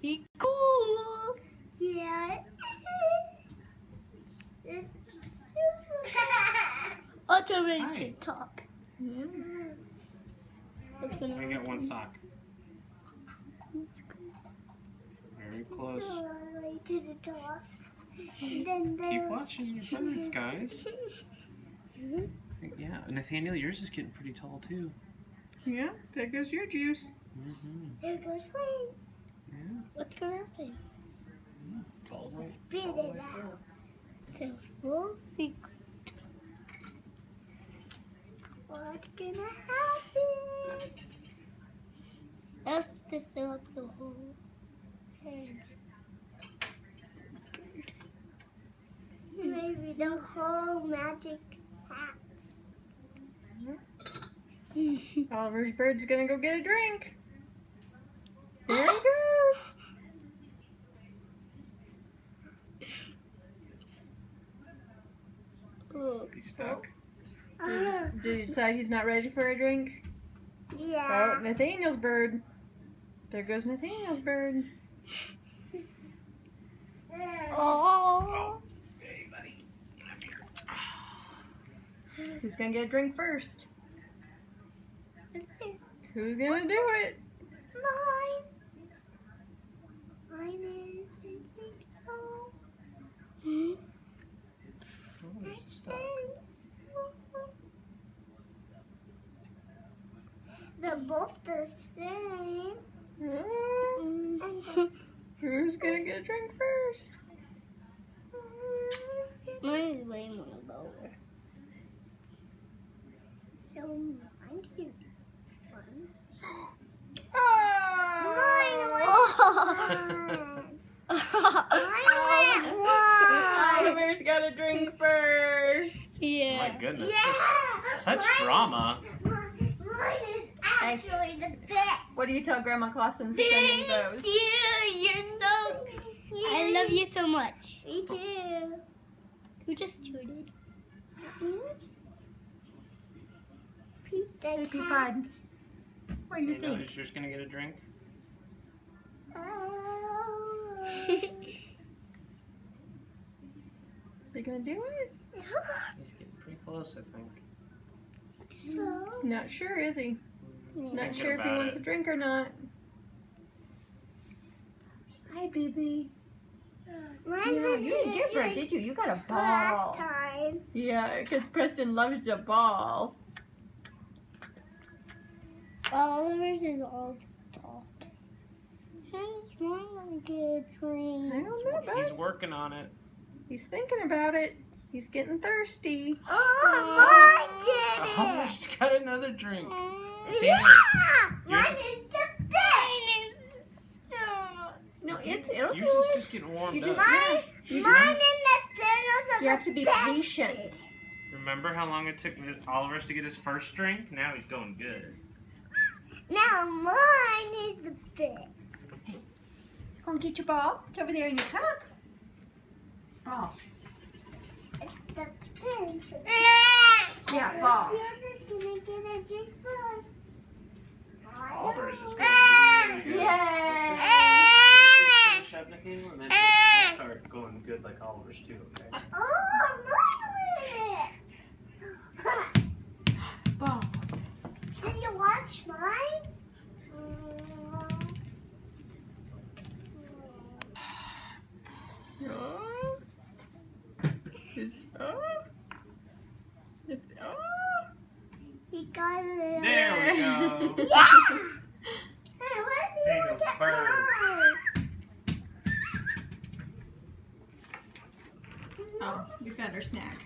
Be cool. Yeah. Also ready Hi. to talk. It's I gonna got one sock. Very close. To the top. And then Keep watching your birds, guys. Yeah, Nathaniel, yours is getting pretty tall too. Yeah, there goes your juice. There goes rain. Yeah. What's gonna happen? It's all the way. Spit all the it way through. out. It's a full secret. What's gonna happen? That's to fill up the whole head. Maybe the whole magic hats. Oliver's bird's gonna go get a drink. There he goes. Oh, Is he stuck? Did you decide he's not ready for a drink? Yeah. Oh, Nathaniel's bird. There goes Nathaniel's bird. oh. Hey, buddy. Come here. Who's gonna get a drink first? Who's gonna do it? Mine. Mine is, I think so. Oh, there's a stuck. They're both the same. Hmm, And the, Who's gonna get a drink first? Mine is way more lower. so mine can one. Mine went one. Oliver's got a drink first. Yeah. My goodness, Yeah. there's such Mine- drama. Mine is actually the best. What do you tell Grandma Clausen for sending those? You're so. I love you so much. Me too. Who just tooted? Pete the Happy cat. buds. What do you Nathaniel, think? is yours gonna get a drink? Oh. Is he gonna do it? He's getting pretty close, I think. So, Not sure, is he? He's not Thinking sure if he about wants it. a drink or not. Hi, baby. mine Yeah, went you didn't get drink right, did you? You got a last ball. time. Yeah, because Preston loves a ball. Oliver's is all talk. How's mine gonna get a drink? I don't know, He's bud. working on it. He's thinking about it. He's getting thirsty. Oh, mine did it. Oliver's got another drink. Yeah, Yours- mine is the best. No, Yours it'll do is it. just getting warmed You up. just- Mine, You mine and Nathaniel's are You have the to be best. patient. Remember how long it took Oliver's to get his first drink? Now he's going good. Now mine is the best. Go and get your ball. It's over there in your cup. Oh, It's the best. yeah, ball. Yours is gonna get a drink first. Oliver's is going really good. Yay! Finish up, Nathaniel, and then we'll start going good like Oliver's too, okay? Oh, mine with it. Ball. Can you watch mine? Oh. Oh. Oh. He got it. There we go. Yeah! Hey, where did you Daniel's get bird. mine? Oh, you found our snack.